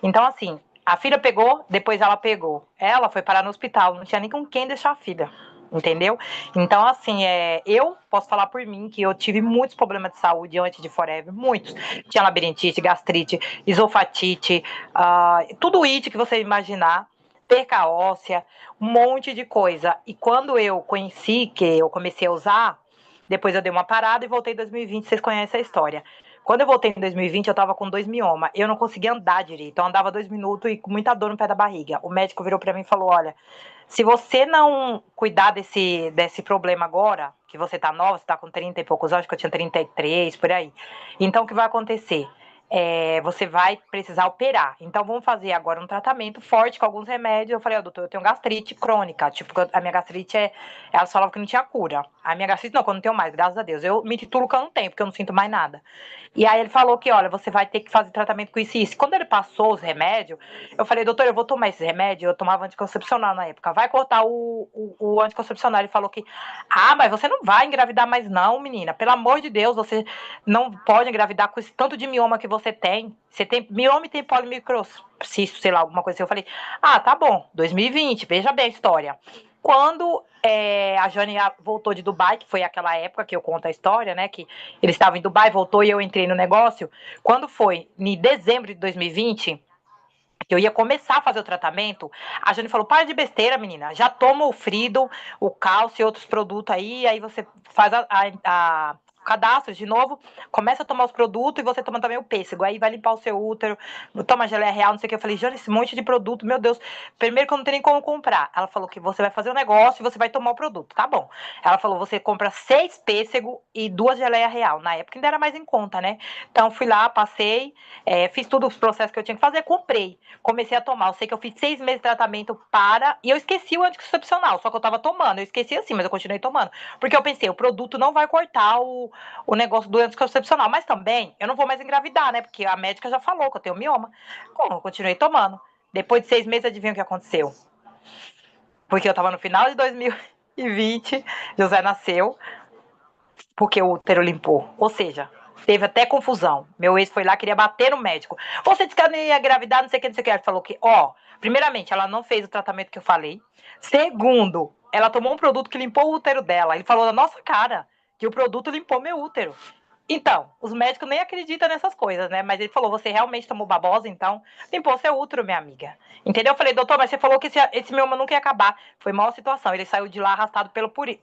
Então, assim, a filha pegou, depois ela pegou. Ela foi parar no hospital, não tinha nem com quem deixar a filha. Entendeu? Então, assim, eu posso falar por mim que eu tive muitos problemas de saúde antes de Forever, muitos. Tinha labirintite, gastrite, esofagite, tudo it que você imaginar, perca óssea, um monte de coisa. E quando eu conheci, que eu comecei a usar, depois eu dei uma parada e voltei em 2020, vocês conhecem a história. Quando eu voltei em 2020, eu tava com 2 miomas. Eu não conseguia andar direito. Eu andava 2 minutos e com muita dor no pé da barriga. O médico virou pra mim e falou: Olha, se você não cuidar desse problema agora, que você tá nova, você tá com 30 e poucos anos, que eu tinha 33, por aí. Então, o que vai acontecer? Você vai precisar operar. Então, vamos fazer agora um tratamento forte com alguns remédios. Eu falei, doutor, eu tenho gastrite crônica. Tipo, a minha gastrite ela falava que não tinha cura. A minha gastrite não, que eu não tenho mais, graças a Deus. Eu me titulo que eu não tenho, porque eu não sinto mais nada. E aí ele falou que, olha, você vai ter que fazer tratamento com isso e isso. Quando ele passou os remédios, eu falei, doutor, eu vou tomar esses remédios. Eu tomava anticoncepcional na época. Vai cortar o anticoncepcional. Ele falou que, mas você não vai engravidar mais não, menina. Pelo amor de Deus, você não pode engravidar com esse tanto de mioma que você tem. Você tem mioma e tem polimicrocisto, sei lá, alguma coisa assim. Eu falei, tá bom, 2020, veja bem a história. Quando a Jane voltou de Dubai, que foi aquela época que eu conto a história, né? Que eles estavam em Dubai, voltou e eu entrei no negócio. Quando foi em dezembro de 2020, que eu ia começar a fazer o tratamento, a Jane falou: para de besteira, menina. Já toma o Frido, o cálcio e outros produtos aí você faz a cadastro de novo, começa a tomar os produtos e você toma também o pêssego. Aí vai limpar o seu útero, toma geleia real, não sei o que. Eu falei, Jane, esse monte de produto, meu Deus. Primeiro que eu não tenho nem como comprar. Ela falou que você vai fazer o negócio e você vai tomar o produto. Tá bom. Ela falou, você compra 6 pêssego e 2 geleia real. Na época ainda era mais em conta, né? Então fui lá, passei, fiz todos os processos que eu tinha que fazer, comprei. Comecei a tomar. Eu sei que eu fiz 6 meses de tratamento e eu esqueci o anticoncepcional, só que eu tava tomando. Eu esqueci assim, mas eu continuei tomando. Porque eu pensei, o produto não vai cortar o negócio do anticoncepcional. Mas também, eu não vou mais engravidar, né? Porque a médica já falou que eu tenho mioma. Como? Eu continuei tomando. Depois de 6 meses, adivinha o que aconteceu? Porque eu tava no final de 2020, José nasceu, porque o útero limpou. Ou seja, teve até confusão. Meu ex foi lá, queria bater no médico. Você disse que ela não ia engravidar, não sei o que, não sei o que. Ela falou que, primeiramente, ela não fez o tratamento que eu falei. Segundo, ela tomou um produto que limpou o útero dela. Ele falou na nossa cara que o produto limpou meu útero. Então, os médicos nem acreditam nessas coisas, né? Mas ele falou, você realmente tomou babosa, então limpou seu útero, minha amiga. Entendeu? Eu falei, doutor, mas você falou que esse mioma nunca ia acabar. Foi maior situação. Ele saiu de lá arrastado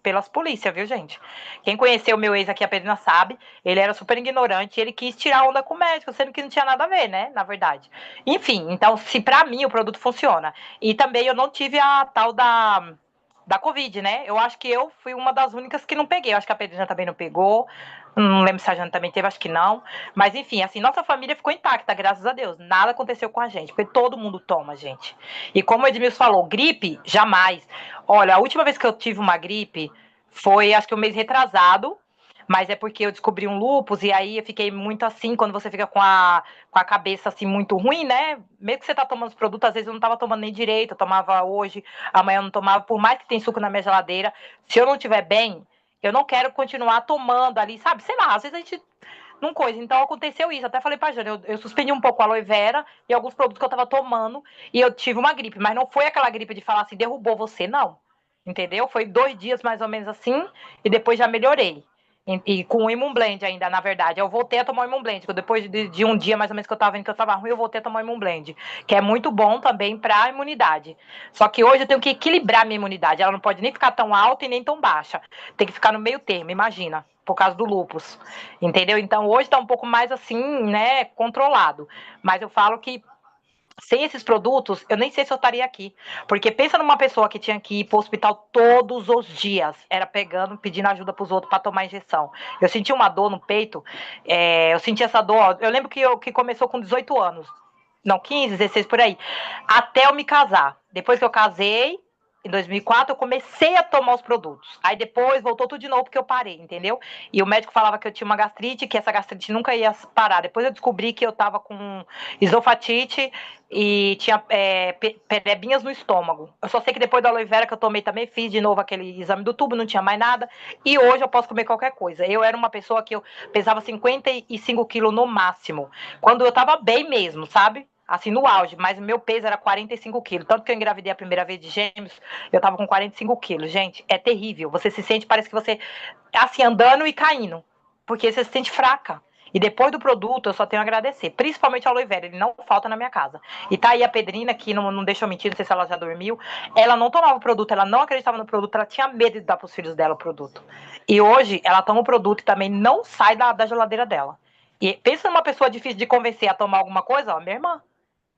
pelas polícias, viu, gente? Quem conheceu o meu ex aqui apenas sabe, ele era super ignorante, ele quis tirar onda com o médico, sendo que não tinha nada a ver, né? Na verdade. Enfim, então, se pra mim o produto funciona. E também eu não tive a tal da Covid, né? Eu acho que eu fui uma das únicas que não peguei. Eu acho que a Pedrina também não pegou. Não lembro se a Jana também teve, acho que não. Mas enfim, assim, nossa família ficou intacta, graças a Deus. Nada aconteceu com a gente, porque todo mundo toma, gente. E como o Edmilson falou, gripe, jamais. Olha, a última vez que eu tive uma gripe foi, acho que um mês retrasado, mas é porque eu descobri um lúpus e aí eu fiquei muito assim, quando você fica com a cabeça assim muito ruim, né? Mesmo que você tá tomando os produtos, às vezes eu não tava tomando nem direito, eu tomava hoje, amanhã eu não tomava, por mais que tem suco na minha geladeira, se eu não tiver bem, eu não quero continuar tomando ali, sabe? Sei lá, às vezes a gente não coisa. Então aconteceu isso. Até falei pra Jana, eu suspendi um pouco a aloe vera e alguns produtos que eu tava tomando e eu tive uma gripe, mas não foi aquela gripe de falar assim, derrubou você, não. Entendeu? Foi 2 dias mais ou menos assim e depois já melhorei. E com o Imunblend ainda, na verdade. Eu voltei a tomar o Imunblend. Depois de um dia mais ou menos que eu tava vendo que eu tava ruim, eu voltei a tomar o Imunblend. Que é muito bom também pra imunidade. Só que hoje eu tenho que equilibrar minha imunidade. Ela não pode nem ficar tão alta e nem tão baixa. Tem que ficar no meio termo, imagina. Por causa do lúpus. Entendeu? Então hoje tá um pouco mais assim, né, controlado. Mas eu falo que sem esses produtos, eu nem sei se eu estaria aqui. Porque pensa numa pessoa que tinha que ir pro hospital todos os dias. Era pegando, pedindo ajuda pros outros para tomar injeção. Eu senti uma dor no peito. Eu senti essa dor. Eu lembro que começou com 18 anos. Não, 15, 16 por aí. Até eu me casar. Depois que eu casei, em 2004, eu comecei a tomar os produtos. Aí depois voltou tudo de novo porque eu parei, entendeu? E o médico falava que eu tinha uma gastrite, que essa gastrite nunca ia parar. Depois eu descobri que eu tava com esofagite e tinha perebinhas no estômago. Eu só sei que depois da aloe vera que eu tomei também, fiz de novo aquele exame do tubo, não tinha mais nada. E hoje eu posso comer qualquer coisa. Eu era uma pessoa que eu pesava 55 quilos no máximo. Quando eu tava bem mesmo, sabe? assim, no auge, mas o meu peso era 45 quilos. Tanto que eu engravidei a primeira vez de gêmeos, eu tava com 45 quilos. Gente, é terrível. Você se sente, parece que você, assim, andando e caindo, porque você se sente fraca. E depois do produto, eu só tenho a agradecer. Principalmente a aloe vera, ele não falta na minha casa. E tá aí a Pedrina, que não deixa eu mentir, não sei se ela já dormiu. Ela não tomava o produto, ela não acreditava no produto, ela tinha medo de dar pros filhos dela o produto. E hoje, ela toma o produto e também não sai da geladeira dela. E pensa numa pessoa difícil de convencer a tomar alguma coisa, ó, minha irmã.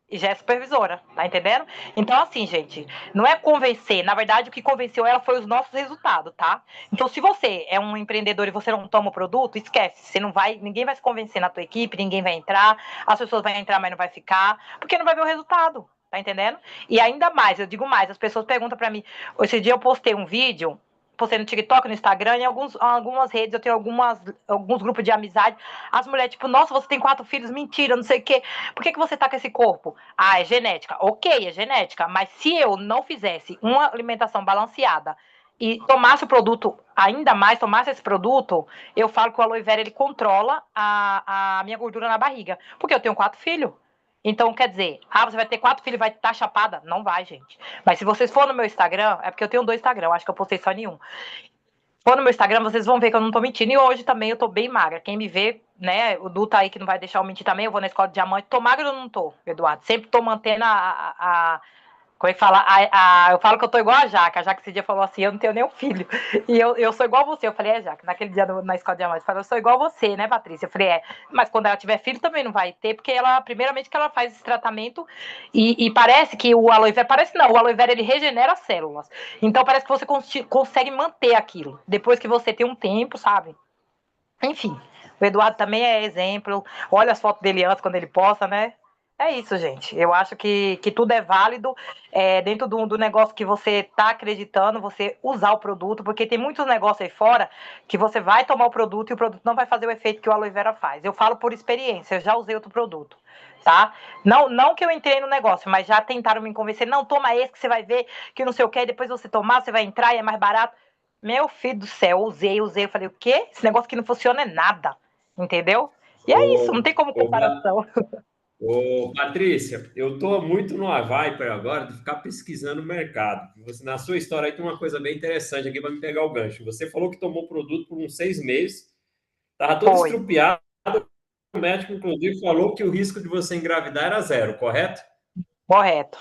E já é supervisora, tá entendendo? Então, assim, gente, não é convencer. Na verdade, o que convenceu ela foi os nossos resultados, tá? Então, se você é um empreendedor e você não toma o produto, esquece. Você não vai, ninguém vai se convencer na tua equipe, ninguém vai entrar, as pessoas vão entrar, mas não vai ficar, porque não vai ver o resultado, tá entendendo? E ainda mais, eu digo mais, as pessoas perguntam pra mim. Esse dia eu postei um vídeo, postei no TikTok, no Instagram, em algumas redes, eu tenho alguns grupos de amizade. As mulheres, tipo, nossa, você tem 4 filhos, mentira, não sei o quê. Por que você tá com esse corpo? Ah, é genética. Ok, é genética, mas se eu não fizesse uma alimentação balanceada e tomasse o produto, ainda mais tomasse esse produto, eu falo que o aloe vera, ele controla a minha gordura na barriga. Porque eu tenho 4 filhos. Então, quer dizer, você vai ter 4 filhos e vai estar chapada? Não vai, gente. Mas se vocês for no meu Instagram, é porque eu tenho 2 Instagram, acho que eu postei só nenhum. For no meu Instagram, vocês vão ver que eu não tô mentindo. E hoje também eu tô bem magra. Quem me vê, né, o Du tá aí que não vai deixar eu mentir também, eu vou na escola de diamante. Tô magra ou não tô, Eduardo? Sempre tô mantendo como é que fala? Eu falo que eu tô igual a Jaque esse dia falou assim, eu não tenho nenhum filho. E eu sou igual a você. Eu falei, Jaque, naquele dia na escola de diamante, eu falei, eu sou igual a você, né, Patrícia? Eu falei, mas quando ela tiver filho também não vai ter, porque ela, primeiramente, que ela faz esse tratamento e parece que o aloe vera, parece não, o aloe vera ele regenera as células. Então parece que você consegue manter aquilo, depois que você tem um tempo, sabe? Enfim, o Eduardo também é exemplo. Olha as fotos dele antes, quando ele posta, né? É isso, gente. Eu acho que tudo é válido dentro do negócio que você está acreditando, você usar o produto, porque tem muitos negócios aí fora que você vai tomar o produto e o produto não vai fazer o efeito que o aloe vera faz. Eu falo por experiência, eu já usei outro produto, tá? Não que eu entrei no negócio, mas já tentaram me convencer, não, toma esse que você vai ver que não sei o que, e depois você tomar, você vai entrar e é mais barato. Meu filho do céu, usei. Eu falei, o quê? Esse negócio que não funciona é nada. Entendeu? E é isso, não Ô, tem como ô, comparação. Patrícia, eu estou muito no Viper agora de ficar pesquisando o mercado. Você, na sua história aí tem uma coisa bem interessante aqui para me pegar o gancho. Você falou que tomou o produto por uns 6 meses, estava todo Foi, estrupiado. O médico, inclusive, falou que o risco de você engravidar era zero, correto? correto.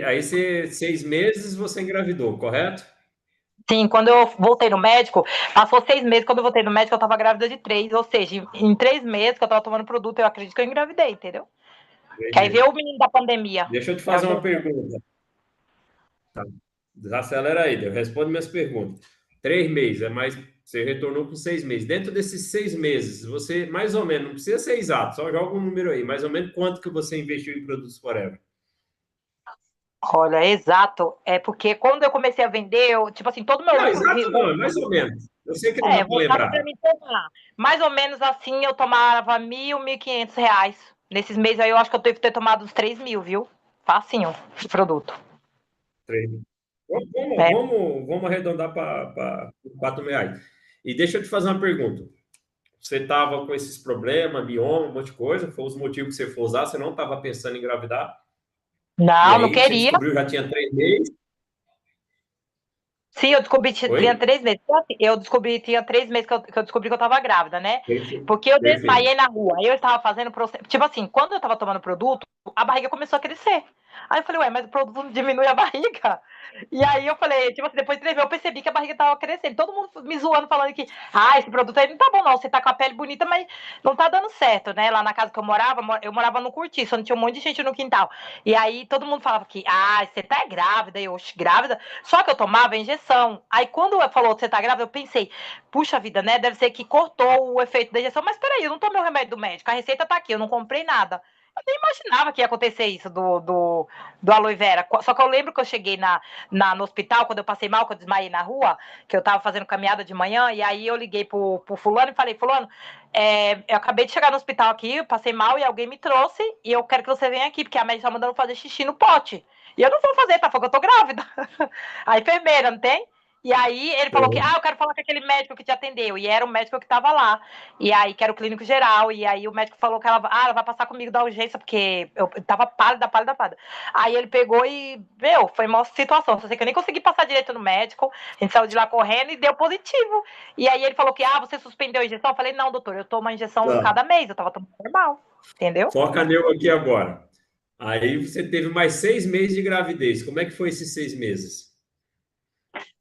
Aí, 6 meses você engravidou, correto? Sim, quando eu voltei no médico, passou 6 meses, quando eu voltei no médico, eu tava grávida de 3, ou seja, em 3 meses que eu tava tomando produto, eu acredito que eu engravidei, entendeu? Que aí veio Entendi. o menino da pandemia. Deixa eu te É o fazer uma dezembro. pergunta. Tá. Acelera aí, responde minhas perguntas. 3 meses, é mais. Você retornou com 6 meses. Dentro desses 6 meses, você, mais ou menos, não precisa ser exato, só joga um número aí, mais ou menos quanto que você investiu em produtos Forever? Olha, exato. É porque quando eu comecei a vender, eu, tipo assim, todo meu Não, lucro exato não, é mais ou menos. Eu sei que não dá para voltava para lembrar. mim tomar. Mais ou menos assim, eu tomava 1.000, 1.500 reais. Nesses meses aí, eu acho que eu devo ter tomado uns 3.000, viu? Facinho, de produto. 3 mil. Vamos, É. vamos, vamos arredondar para R$ 4.000. E deixa eu te fazer uma pergunta. Você estava com esses problemas, bioma, um monte de coisa, foi os motivos que você foi usar, você não estava pensando em engravidar, e Não, não aí você queria. descobriu já tinha 3 meses. Sim, eu descobri que tinha Oi? 3 meses. Então, assim, eu descobri, tinha 3 meses que eu descobri que eu tava grávida, né? Perfeito. Porque eu Perfeito. desmaiei na rua. Aí eu estava fazendo processo. Tipo assim, quando eu tava tomando produto, a barriga começou a crescer. Aí eu falei, ué, mas o produto não diminui a barriga. E aí eu falei, tipo assim, depois de 3 meses eu percebi que a barriga tava crescendo. Todo mundo me zoando, falando que, esse produto aí não tá bom, não. Você tá com a pele bonita, mas não tá dando certo, né? Lá na casa que eu morava no cortiço, onde tinha um monte de gente no quintal. E aí todo mundo falava que, você tá grávida. E eu, grávida? Só que eu tomava injeção. Aí quando falou que você tá grávida, eu pensei, puxa vida, né? Deve ser que cortou o efeito da injeção. Mas peraí, eu não tomei o remédio do médico. A receita tá aqui, eu não comprei nada. Eu nem imaginava que ia acontecer isso do aloe vera. Só que eu lembro que eu cheguei no hospital, quando eu passei mal, que eu desmaiei na rua, que eu tava fazendo caminhada de manhã, e aí eu liguei pro fulano e falei, fulano, eu acabei de chegar no hospital aqui, eu passei mal e alguém me trouxe, e eu quero que você venha aqui, porque a médica tá mandando fazer xixi no pote. E eu não vou fazer, tá? Porque eu tô grávida. A enfermeira, não tem? E aí ele falou que, eu quero falar com aquele médico que te atendeu. E era o médico que tava lá. E aí, que era o clínico geral. E aí o médico falou que ela vai passar comigo da urgência, porque eu tava pálida, pálida, pálida. Aí ele pegou e, foi uma situação. Só sei que eu nem consegui passar direito no médico. A gente saiu de lá correndo e deu positivo. E aí ele falou que, você suspendeu a injeção? Eu falei, não, doutor, eu tomo uma injeção Tá. cada mês. Eu tava tomando normal. Entendeu? Foca nele aqui agora. Aí você teve mais 6 meses de gravidez. Como é que foi esses 6 meses?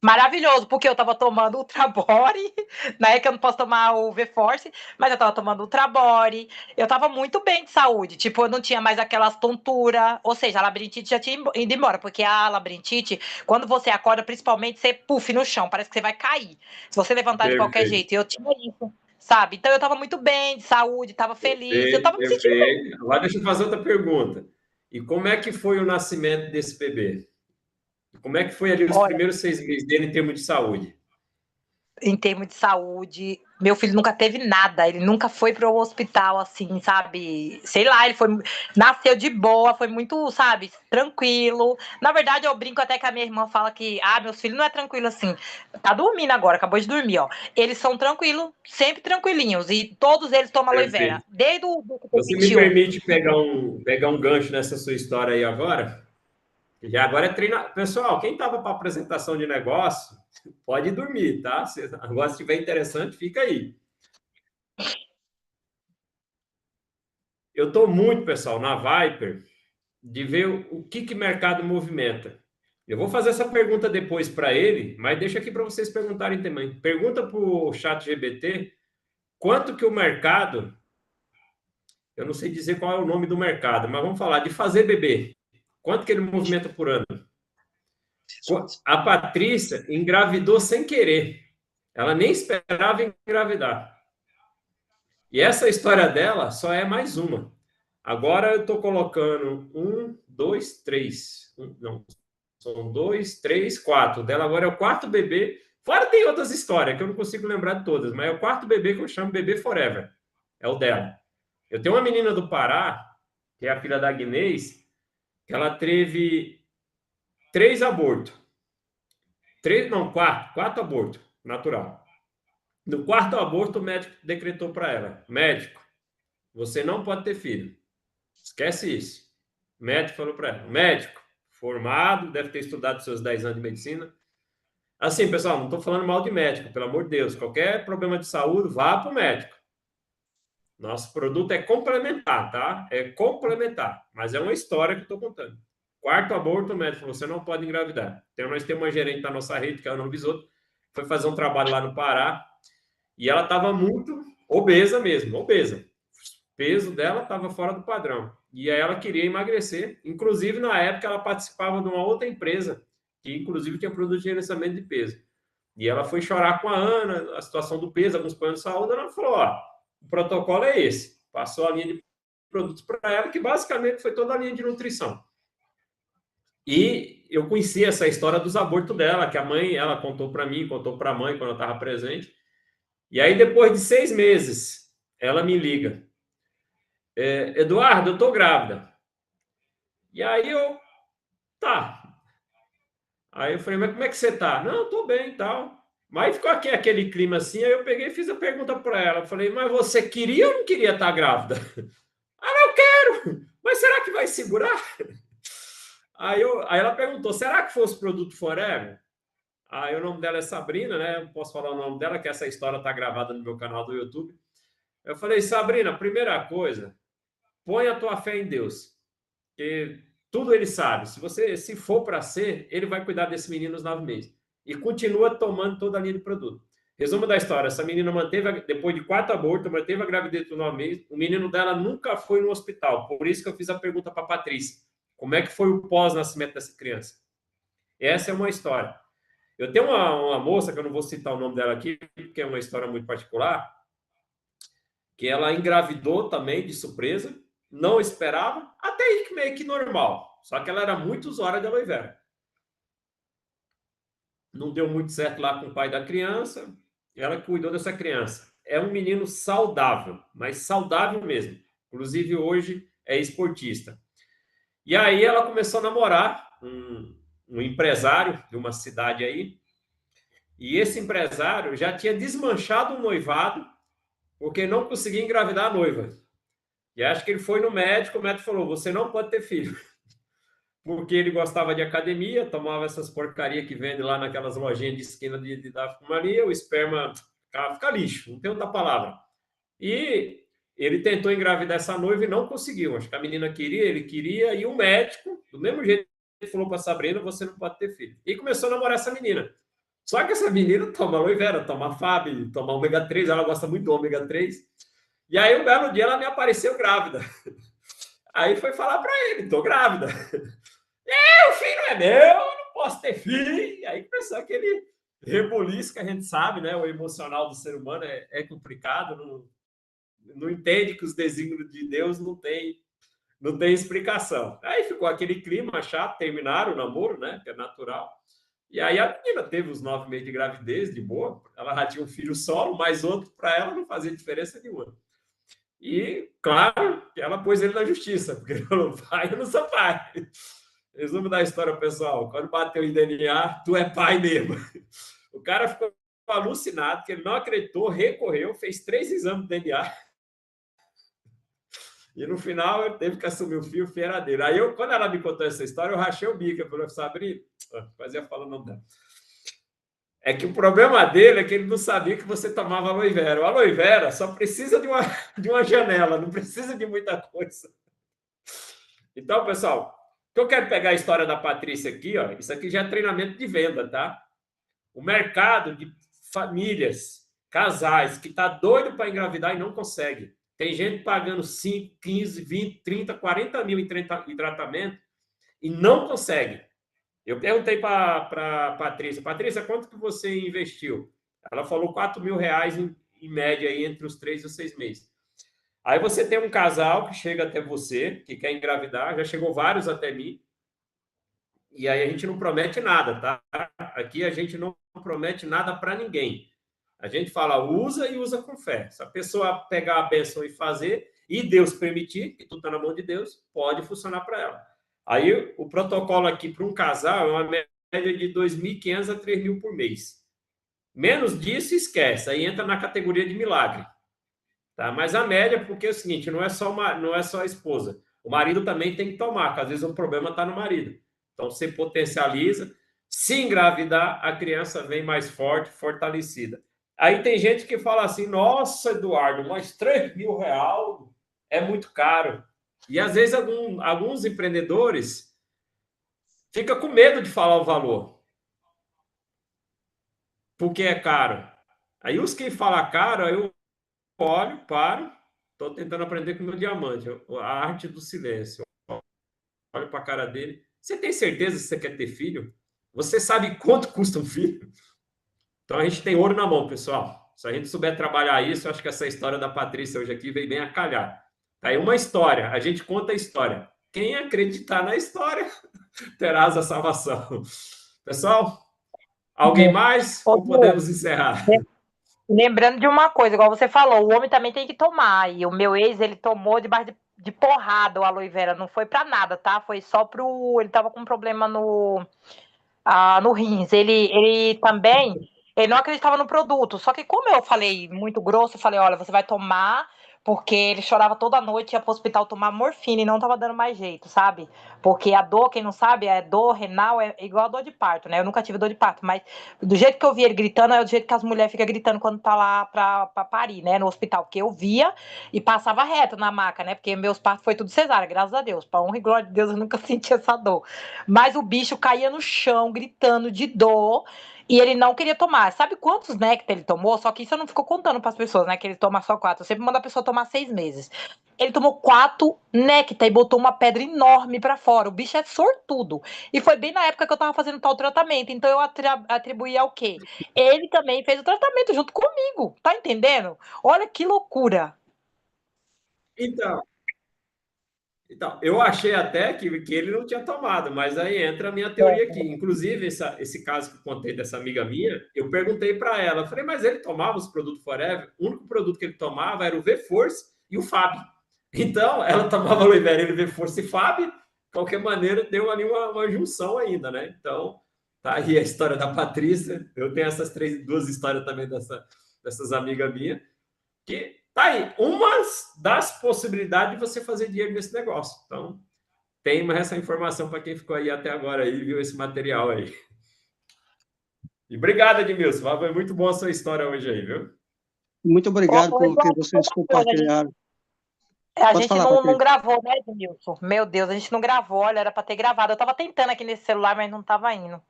Maravilhoso, porque eu tava tomando Ultrabody, né? Que eu não posso tomar o V-Force, mas eu tava tomando Ultrabody. Eu tava muito bem de saúde. Tipo, eu não tinha mais aquelas tonturas. Ou seja, a labirintite já tinha ido embora, porque a labirintite, quando você acorda, principalmente, você puff no chão, parece que você vai cair. Se você levantar de qualquer Perfeito, jeito. E eu tinha isso, sabe? Então eu tava muito bem de saúde, tava feliz, eu perfeito, tava me sentindo bem. perfeito. Agora deixa eu fazer outra pergunta. E como é que foi o nascimento desse bebê? Como é que foi ali os Olha, primeiros 6 meses dele em termos de saúde? em termos de saúde. Meu filho nunca teve nada, ele nunca foi para o hospital, assim, sabe? Sei lá, ele foi, nasceu de boa, foi muito, sabe, tranquilo. Na verdade, eu brinco até que a minha irmã fala que, meus filhos não é tranquilo assim. Tá dormindo agora, acabou de dormir, ó. Eles são tranquilos, sempre tranquilinhos, e todos eles tomam aloe vera. Perfeito. Desde o do que tem Você me 21. permite pegar um gancho nessa sua história aí agora? Já agora é treinar. Pessoal, quem estava para apresentação de negócio, pode dormir, tá? Se o negócio estiver interessante, fica aí. Eu estou muito, pessoal, na Viper, de ver o que mercado movimenta. Eu vou fazer essa pergunta depois para ele, mas deixa aqui para vocês perguntarem também. Pergunta para o chat GBT quanto que o mercado, eu não sei dizer qual é o nome do mercado, mas vamos falar de fazer bebê. Quanto que ele movimenta por ano? A Patrícia engravidou sem querer. Ela nem esperava engravidar. E essa história dela só é mais uma. Agora eu estou colocando 1, 2, 3. Não, são 2, 3, 4. Dela agora é o quarto bebê. Fora tem outras histórias que eu não consigo lembrar de todas, mas é o quarto bebê que eu chamo bebê forever. É o dela. Eu tenho uma menina do Pará, que é a filha da Agnês, que ela teve 3 abortos. 3, não, 4 abortos, natural. No quarto aborto, o médico decretou para ela: médico, você não pode ter filho. Esquece isso. O médico falou para ela: médico, formado, deve ter estudado seus 10 anos de medicina. Assim, pessoal, não estou falando mal de médico, pelo amor de Deus. Qualquer problema de saúde, vá para o médico. Nosso produto é complementar, tá? É complementar. Mas é uma história que eu estou contando. Quarto aborto, o médico falou: você não pode engravidar. Então, nós temos uma gerente da nossa rede, que é a Ana Bisotto, foi fazer um trabalho lá no Pará. E ela estava muito obesa mesmo, obesa. O peso dela estava fora do padrão. E aí ela queria emagrecer. Inclusive, na época, ela participava de uma outra empresa, que inclusive tinha produto de gerenciamento de peso. E ela foi chorar com a Ana, a situação do peso, alguns planos de saúde. Ela falou: ó, o protocolo é esse. Passou a linha de produtos para ela, que basicamente foi toda a linha de nutrição. E eu conheci essa história dos abortos dela, que a mãe, ela contou para mim, contou para a mãe quando eu estava presente. E aí, depois de 6 meses, ela me liga: Eduardo, eu tô grávida. E aí tá. Aí eu falei: mas como é que você tá? Não, eu tô bem e tal. Mas ficou aqui aquele clima assim, aí eu peguei e fiz a pergunta para ela. Eu falei: mas você queria ou não queria estar grávida? Ah, eu quero! Mas será que vai segurar? Aí ela perguntou: será que fosse produto Forever? Aí o nome dela é Sabrina, né? Não posso falar o nome dela, que essa história tá gravada no meu canal do YouTube. Eu falei: Sabrina, primeira coisa, põe a tua fé em Deus, que tudo ele sabe. Se for para ser, ele vai cuidar desse menino nos 9 meses. E continua tomando toda a linha de produto. Resumo da história: essa menina manteve, depois de 4 abortos, manteve a gravidez por 9 meses. O menino dela nunca foi no hospital. Por isso que eu fiz a pergunta para a Patrícia: como é que foi o pós-nascimento dessa criança? Essa é uma história. Eu tenho uma moça, que eu não vou citar o nome dela aqui, porque é uma história muito particular, que ela engravidou também de surpresa, não esperava, até aí meio que normal. Só que ela era muito usuária de aloe vera. Não deu muito certo lá com o pai da criança, ela cuidou dessa criança. É um menino saudável, mas saudável mesmo. Inclusive, hoje é esportista. E aí ela começou a namorar um empresário de uma cidade aí, E esse empresário já tinha desmanchado um noivado porque não conseguia engravidar a noiva. E acho que ele foi no médico, o médico falou: você não pode ter filho. Porque ele gostava de academia, tomava essas porcarias que vende lá naquelas lojinhas de esquina da fumaria, o esperma fica lixo, não tem outra palavra. E ele tentou engravidar essa noiva e não conseguiu. Acho que a menina queria, ele queria, e o médico, do mesmo jeito, ele falou para a Sabrina: você não pode ter filho. E começou a namorar essa menina. Só que essa menina toma aloe vera, toma FAB, toma ômega 3, ela gosta muito do ômega 3. E aí, um belo dia, ela me apareceu grávida. Aí foi falar para ele: tô grávida. O filho é meu, eu não posso ter filho. E aí começou aquele reboliço que a gente sabe, né? O emocional do ser humano é complicado, não entende que os desígnios de Deus não tem explicação. Aí ficou aquele clima chato, terminaram o namoro, né? Que é natural. E aí a menina teve os 9 meses de gravidez, de boa. Ela já tinha um filho solo, mas outro para ela não fazia diferença nenhuma. E, claro, ela pôs ele na justiça, porque ele falou: pai, eu não sou pai. Resumo da história, pessoal: quando bateu em DNA, tu é pai mesmo. O cara ficou alucinado, que ele não acreditou, recorreu, fez 3 exames de DNA e no final ele teve que assumir o fio dele. Aí quando ela me contou essa história, eu rachei o bico. Eu falei: Sabrina, quase ia falar o nome dela. É que o problema dele é que ele não sabia que você tomava aloe vera. O aloe vera só precisa de uma janela, não precisa de muita coisa. Então, pessoal, que eu quero pegar a história da Patrícia aqui, ó. Isso aqui já é treinamento de venda, tá? O mercado de famílias, casais, que tá doido para engravidar e não consegue. Tem gente pagando 5, 15, 20, 30, 40 mil em tratamento e não consegue. Eu perguntei para a Patrícia: Patrícia, quanto que você investiu? Ela falou R$ 4.000 em média aí entre os 3 e os 6 meses. Aí você tem um casal que chega até você, que quer engravidar, já chegou vários até mim, e aí a gente não promete nada, tá? Aqui a gente não promete nada para ninguém. A gente fala: usa e usa com fé. Se a pessoa pegar a bênção e fazer, e Deus permitir, que tudo está na mão de Deus, pode funcionar para ela. Aí o protocolo aqui para um casal é uma média de 2.500 a 3.000 por mês. Menos disso, esquece. Aí entra na categoria de milagre. Tá? Mas a média, porque é o seguinte: não é só a esposa. O marido também tem que tomar, porque às vezes o problema está no marido. Então você potencializa. Se engravidar, a criança vem mais forte, fortalecida. Aí tem gente que fala assim: nossa, Eduardo, mas R$ 3.000 é muito caro. E às vezes alguns empreendedores ficam com medo de falar o valor, porque é caro. Aí os que falam caro, eu olho, paro, estou tentando aprender com o meu diamante, a arte do silêncio. Olho para a cara dele: você tem certeza que você quer ter filho? Você sabe quanto custa um filho? Então a gente tem ouro na mão, pessoal. Se a gente souber trabalhar isso, eu acho que essa história da Patrícia hoje aqui veio bem a calhar. Tá aí uma história, a gente conta a história. Quem acreditar na história terá a salvação. Pessoal, alguém mais? Ô, Ou podemos encerrar? lembrando de uma coisa, igual você falou, o homem também tem que tomar. E o meu ex, ele tomou debaixo de porrada o aloe vera. Não foi pra nada, tá? Foi só pro. Ele tava com um problema no rins. Ele também. Ele não acreditava no produto. Só que, como eu falei muito grosso, eu falei: olha, você vai tomar. Porque ele chorava toda noite, ia pro hospital tomar morfina e não tava dando mais jeito, sabe? Porque a dor, quem não sabe, é dor renal, é igual a dor de parto, né? Eu nunca tive dor de parto, mas do jeito que eu vi ele gritando, é do jeito que as mulheres ficam gritando quando tá lá pra parir, né? No hospital. Porque eu via e passava reto na maca, né? Porque meus partos foi tudo cesárea, graças a Deus. Pra honra e glória de Deus, eu nunca senti essa dor. Mas o bicho caía no chão, gritando de dor. E ele não queria tomar. Sabe quantos néctar ele tomou? Só que isso eu não fico contando para as pessoas, né? Que ele toma só 4. Eu sempre mando a pessoa tomar 6 meses. Ele tomou 4 néctar e botou uma pedra enorme para fora. O bicho é sortudo. E foi bem na época que eu tava fazendo tal tratamento. Então eu atribuí ao quê? Ele também fez o tratamento junto comigo. Tá entendendo? Olha que loucura. Então, Então, eu achei até que ele não tinha tomado, mas aí entra a minha teoria aqui. Inclusive, esse caso que eu contei dessa amiga minha, eu perguntei para ela, eu falei: mas ele tomava os produtos Forever? O único produto que ele tomava era o V-Force e o Fab. Então, ela tomava aloe vera, ele V-Force e Fab, de qualquer maneira, deu ali uma junção ainda, né? Então, Tá aí a história da Patrícia. Eu tenho essas duas histórias também dessas amigas minhas. Que tá aí, uma das possibilidades de você fazer dinheiro nesse negócio. Então, tem mais essa informação para quem ficou aí até agora aí, viu esse material aí. E obrigado, Edmilson. Foi muito bom a sua história hoje aí, viu? Muito obrigado Ô, por que Eduardo, vocês outra coisa, compartilharam. a Pode gente falar, não Patrícia. gravou, né, Edmilson? Meu Deus, a gente não gravou. Olha, era para ter gravado. Eu tava tentando aqui nesse celular, mas não tava indo.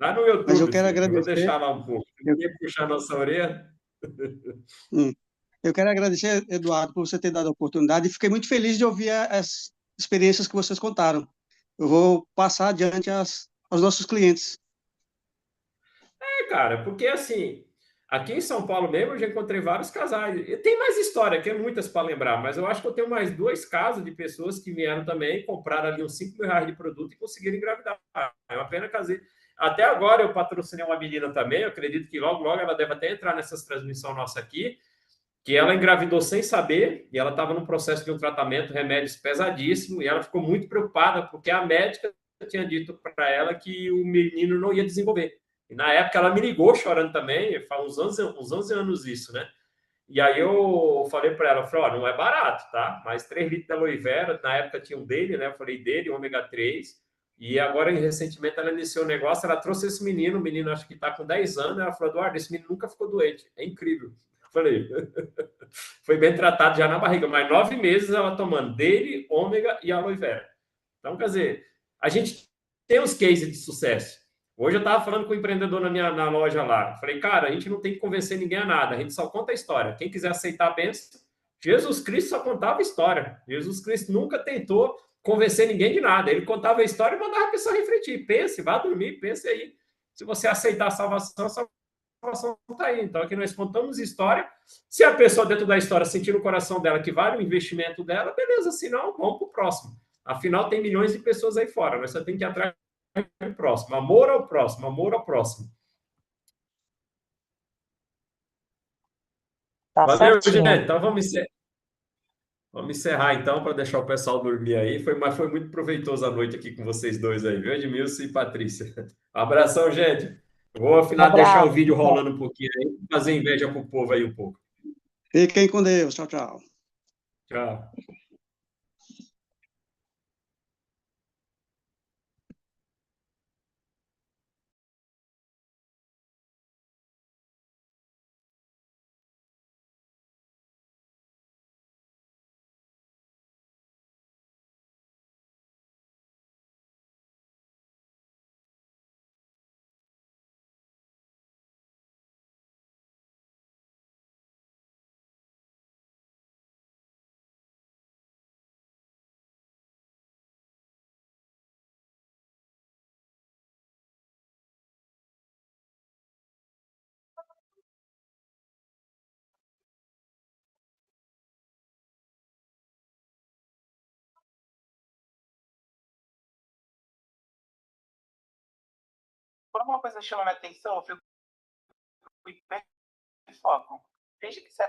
Lá no Mas eu YouTube, quero filho. Eu vou agradecer. deixar lá um pouco. Eu, Ninguém puxar nossa orelha. hum, eu quero agradecer, Eduardo, por você ter dado a oportunidade e fiquei muito feliz de ouvir as experiências que vocês contaram. Eu vou passar adiante aos nossos clientes. Cara, porque assim, aqui em São Paulo mesmo eu já encontrei vários casais. E tem mais história, que é muitas para lembrar, mas eu acho que eu tenho mais dois casos de pessoas que vieram também, compraram ali uns R$ 5.000 de produto e conseguiram engravidar. É uma pena casei. Até agora eu patrocinei uma menina também, eu acredito que logo, logo ela deve até entrar nessas transmissões nossa aqui, que ela engravidou sem saber, e ela estava num processo de um tratamento, remédios pesadíssimo, e ela ficou muito preocupada, porque a médica tinha dito para ela que o menino não ia desenvolver. E na época ela me ligou chorando também, faz uns 11 anos isso, né? E aí eu falei para ela, falei, ó, não é barato, tá? Mas 3 litros de aloe vera, na época tinha um dele, né? Eu falei dele, ômega 3. E agora, recentemente, ela iniciou o negócio, ela trouxe esse menino, o menino acho que está com 10 anos, ela falou, Eduardo, esse menino nunca ficou doente, é incrível. Eu falei, foi bem tratado já na barriga, mas 9 meses ela tomando dele, ômega e aloe vera. Então, quer dizer, a gente tem os cases de sucesso. Hoje eu estava falando com o empreendedor na loja lá. Falei, cara, a gente não tem que convencer ninguém a nada, a gente só conta a história. Quem quiser aceitar a benção, Jesus Cristo só contava a história. Jesus Cristo nunca tentou convencer ninguém de nada. Ele contava a história e mandava a pessoa refletir. Pense, vá dormir, pense aí. Se você aceitar a salvação está aí. Então, aqui nós contamos história. Se a pessoa dentro da história sentir no coração dela que vale o investimento dela, beleza. Se não, vamos para o próximo. Afinal, tem milhões de pessoas aí fora, mas você tem que ir atrás do próximo. Amor ao próximo, amor ao próximo. Tá Valeu, gente. certinho. Então vamos encerrar então para deixar o pessoal dormir aí. Mas foi muito proveitoso a noite aqui com vocês dois aí, viu, Edmilson e Patrícia? Um abração, gente. Vou afinal deixar o Abraço. vídeo rolando um pouquinho aí, fazer inveja pro povo aí um pouco. Fiquem com Deus. Tchau, tchau. Tchau. Quando uma coisa chama minha atenção, eu fico em foco. Finge que você